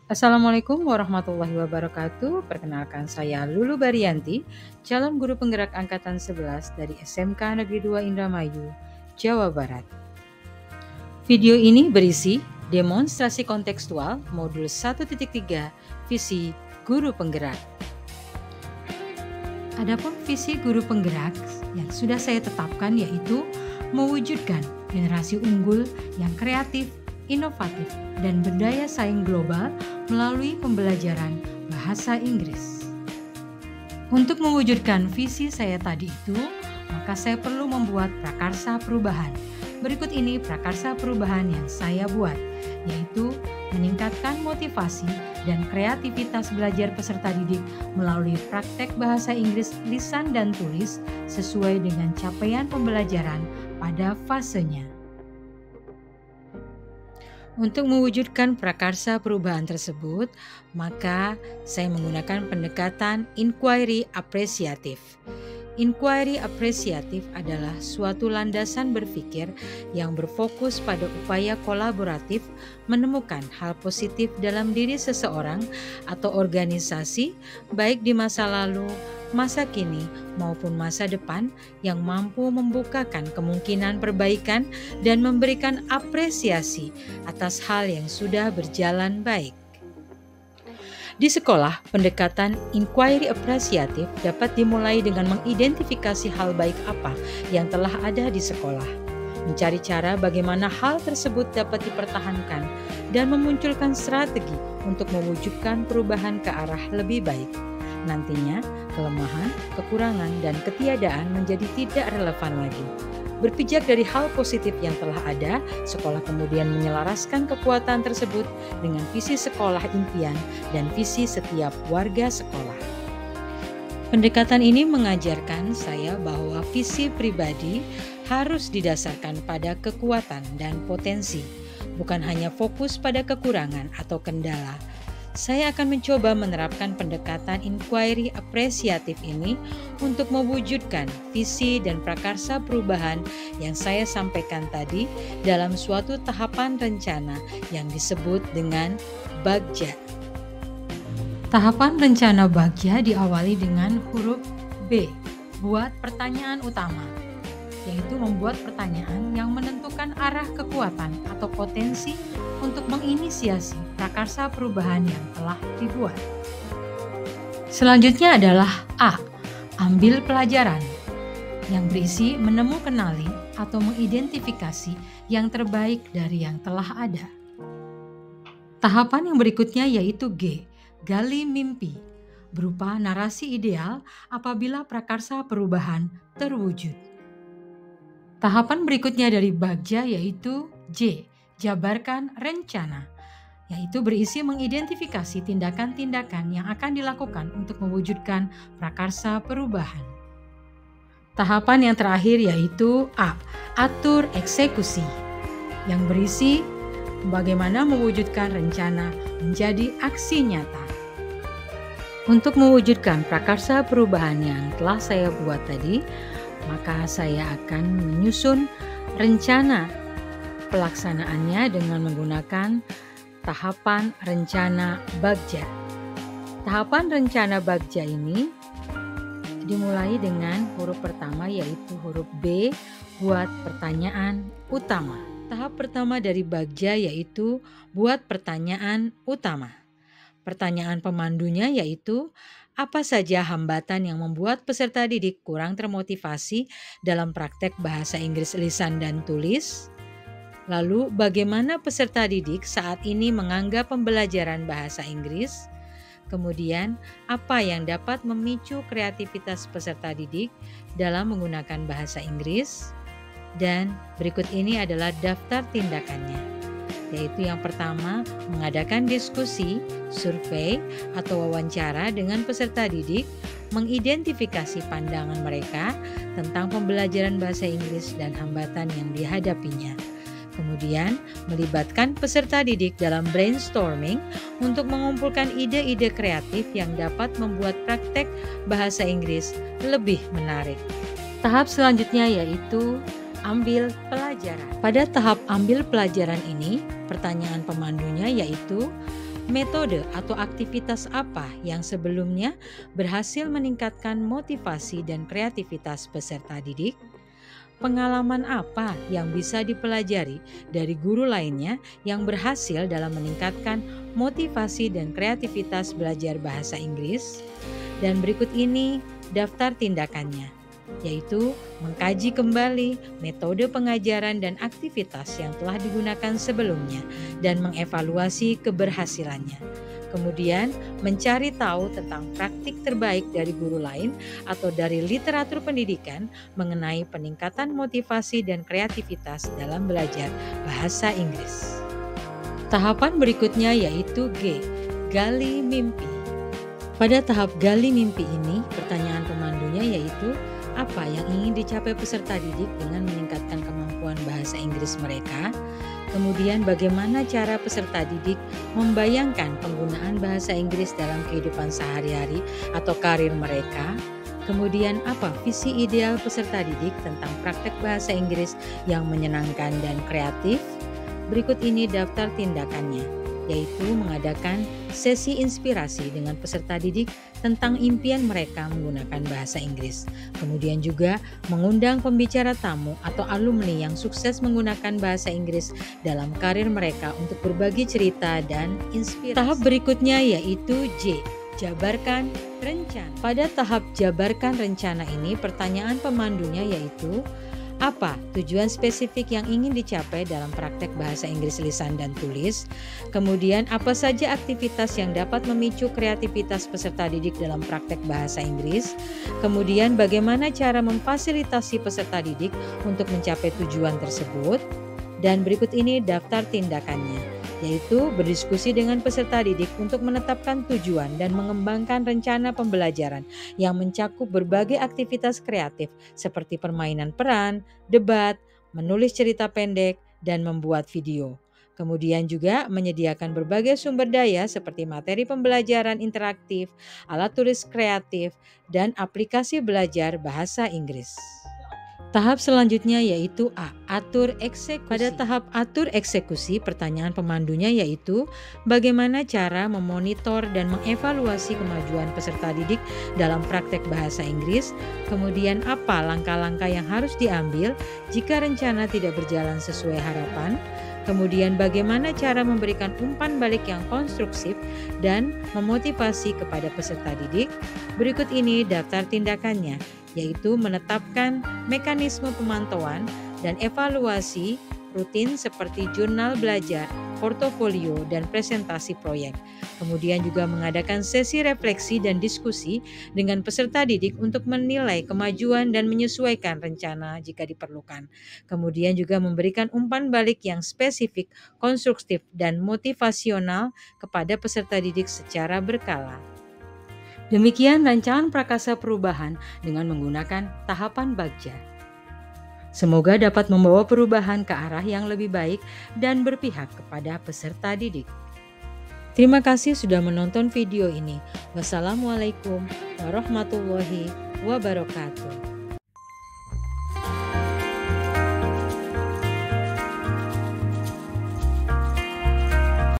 Assalamualaikum warahmatullahi wabarakatuh. Perkenalkan saya Lulu Barianti, calon guru penggerak angkatan 11 dari SMK Negeri 2 Indramayu, Jawa Barat. Video ini berisi demonstrasi kontekstual modul 1.3 visi guru penggerak. Adapun visi guru penggerak yang sudah saya tetapkan yaitu mewujudkan generasi unggul yang kreatif, inovatif, dan berdaya saing global melalui pembelajaran bahasa Inggris. Untuk mewujudkan visi saya tadi itu, maka saya perlu membuat prakarsa perubahan. Berikut ini prakarsa perubahan yang saya buat, yaitu meningkatkan motivasi dan kreativitas belajar peserta didik melalui praktek bahasa Inggris lisan dan tulis sesuai dengan capaian pembelajaran pada fasenya. Untuk mewujudkan prakarsa perubahan tersebut, maka saya menggunakan pendekatan inquiry apresiatif. Inquiry apresiatif adalah suatu landasan berpikir yang berfokus pada upaya kolaboratif menemukan hal positif dalam diri seseorang atau organisasi, baik di masa lalu, masa kini, maupun masa depan, yang mampu membukakan kemungkinan perbaikan dan memberikan apresiasi atas hal yang sudah berjalan baik. Di sekolah, pendekatan inquiry apresiatif dapat dimulai dengan mengidentifikasi hal baik apa yang telah ada di sekolah, mencari cara bagaimana hal tersebut dapat dipertahankan, dan memunculkan strategi untuk mewujudkan perubahan ke arah lebih baik. Nantinya, kelemahan, kekurangan, dan ketiadaan menjadi tidak relevan lagi. Berpijak dari hal positif yang telah ada, sekolah kemudian menyelaraskan kekuatan tersebut dengan visi sekolah impian dan visi setiap warga sekolah. Pendekatan ini mengajarkan saya bahwa visi pribadi harus didasarkan pada kekuatan dan potensi, bukan hanya fokus pada kekurangan atau kendala. Saya akan mencoba menerapkan pendekatan inquiry apresiatif ini untuk mewujudkan visi dan prakarsa perubahan yang saya sampaikan tadi dalam suatu tahapan rencana yang disebut dengan Bagja. Tahapan rencana Bagja diawali dengan huruf B, buat pertanyaan utama, yaitu membuat pertanyaan yang menentukan arah kekuatan atau potensi untuk menginisiasi prakarsa perubahan yang telah dibuat. Selanjutnya adalah A, ambil pelajaran, yang berisi kenali atau mengidentifikasi yang terbaik dari yang telah ada. Tahapan yang berikutnya yaitu G, gali mimpi, berupa narasi ideal apabila prakarsa perubahan terwujud. Tahapan berikutnya dari Bagja yaitu J, jabarkan rencana, yaitu berisi mengidentifikasi tindakan-tindakan yang akan dilakukan untuk mewujudkan prakarsa perubahan. Tahapan yang terakhir yaitu A, atur eksekusi, yang berisi bagaimana mewujudkan rencana menjadi aksi nyata. Untuk mewujudkan prakarsa perubahan yang telah saya buat tadi, maka saya akan menyusun rencana pelaksanaannya dengan menggunakan tahapan rencana Bagja. Tahapan rencana Bagja ini dimulai dengan huruf pertama yaitu huruf B, buat pertanyaan utama. Tahap pertama dari Bagja yaitu buat pertanyaan utama. Pertanyaan pemandunya yaitu apa saja hambatan yang membuat peserta didik kurang termotivasi dalam praktek bahasa Inggris lisan dan tulis? Lalu, bagaimana peserta didik saat ini menganggap pembelajaran bahasa Inggris? Kemudian, apa yang dapat memicu kreativitas peserta didik dalam menggunakan bahasa Inggris? Dan berikut ini adalah daftar tindakannya, yaitu yang pertama, mengadakan diskusi, survei, atau wawancara dengan peserta didik, mengidentifikasi pandangan mereka tentang pembelajaran bahasa Inggris dan hambatan yang dihadapinya. Kemudian, melibatkan peserta didik dalam brainstorming untuk mengumpulkan ide-ide kreatif yang dapat membuat praktek bahasa Inggris lebih menarik. Tahap selanjutnya yaitu ambil pelajaran. Pada tahap ambil pelajaran ini, pertanyaan pemandunya yaitu Metode atau aktivitas apa yang sebelumnya berhasil meningkatkan motivasi dan kreativitas peserta didik? Pengalaman apa yang bisa dipelajari dari guru lainnya yang berhasil dalam meningkatkan motivasi dan kreativitas belajar bahasa Inggris? Dan berikut ini daftar tindakannya, yaitu mengkaji kembali metode pengajaran dan aktivitas yang telah digunakan sebelumnya dan mengevaluasi keberhasilannya. Kemudian mencari tahu tentang praktik terbaik dari guru lain atau dari literatur pendidikan mengenai peningkatan motivasi dan kreativitas dalam belajar bahasa Inggris. Tahapan berikutnya yaitu G, gali mimpi. Pada tahap gali mimpi ini, pertanyaan pemandunya yaitu apa yang ingin dicapai peserta didik dengan meningkatkan kemampuan bahasa Inggris mereka? Kemudian bagaimana cara peserta didik membayangkan penggunaan bahasa Inggris dalam kehidupan sehari-hari atau karir mereka? Kemudian apa visi ideal peserta didik tentang praktek bahasa Inggris yang menyenangkan dan kreatif? Berikut ini daftar tindakannya, yaitu mengadakan sesi inspirasi dengan peserta didik tentang impian mereka menggunakan bahasa Inggris. Kemudian juga mengundang pembicara tamu atau alumni yang sukses menggunakan bahasa Inggris dalam karir mereka untuk berbagi cerita dan inspirasi. Tahap berikutnya yaitu J, jabarkan rencana. Pada tahap jabarkan rencana ini, pertanyaan pemandunya yaitu apa tujuan spesifik yang ingin dicapai dalam praktek bahasa Inggris lisan dan tulis? Kemudian apa saja aktivitas yang dapat memicu kreativitas peserta didik dalam praktek bahasa Inggris? Kemudian bagaimana cara memfasilitasi peserta didik untuk mencapai tujuan tersebut? Dan berikut ini daftar tindakannya, yaitu berdiskusi dengan peserta didik untuk menetapkan tujuan dan mengembangkan rencana pembelajaran yang mencakup berbagai aktivitas kreatif seperti permainan peran, debat, menulis cerita pendek, dan membuat video. Kemudian juga menyediakan berbagai sumber daya seperti materi pembelajaran interaktif, alat tulis kreatif, dan aplikasi belajar bahasa Inggris. Tahap selanjutnya yaitu A, atur eksekusi. Pada tahap atur eksekusi, pertanyaan pemandunya yaitu bagaimana cara memonitor dan mengevaluasi kemajuan peserta didik dalam praktek bahasa Inggris, kemudian apa langkah-langkah yang harus diambil jika rencana tidak berjalan sesuai harapan, kemudian bagaimana cara memberikan umpan balik yang konstruktif dan memotivasi kepada peserta didik. Berikut ini daftar tindakannya, yaitu menetapkan mekanisme pemantauan dan evaluasi rutin seperti jurnal belajar, portofolio, dan presentasi proyek. Kemudian juga mengadakan sesi refleksi dan diskusi dengan peserta didik untuk menilai kemajuan dan menyesuaikan rencana jika diperlukan. Kemudian juga memberikan umpan balik yang spesifik, konstruktif, dan motivasional kepada peserta didik secara berkala. Demikian rancangan Prakasa Perubahan dengan menggunakan tahapan Bagja. Semoga dapat membawa perubahan ke arah yang lebih baik dan berpihak kepada peserta didik. Terima kasih sudah menonton video ini. Wassalamualaikum warahmatullahi wabarakatuh.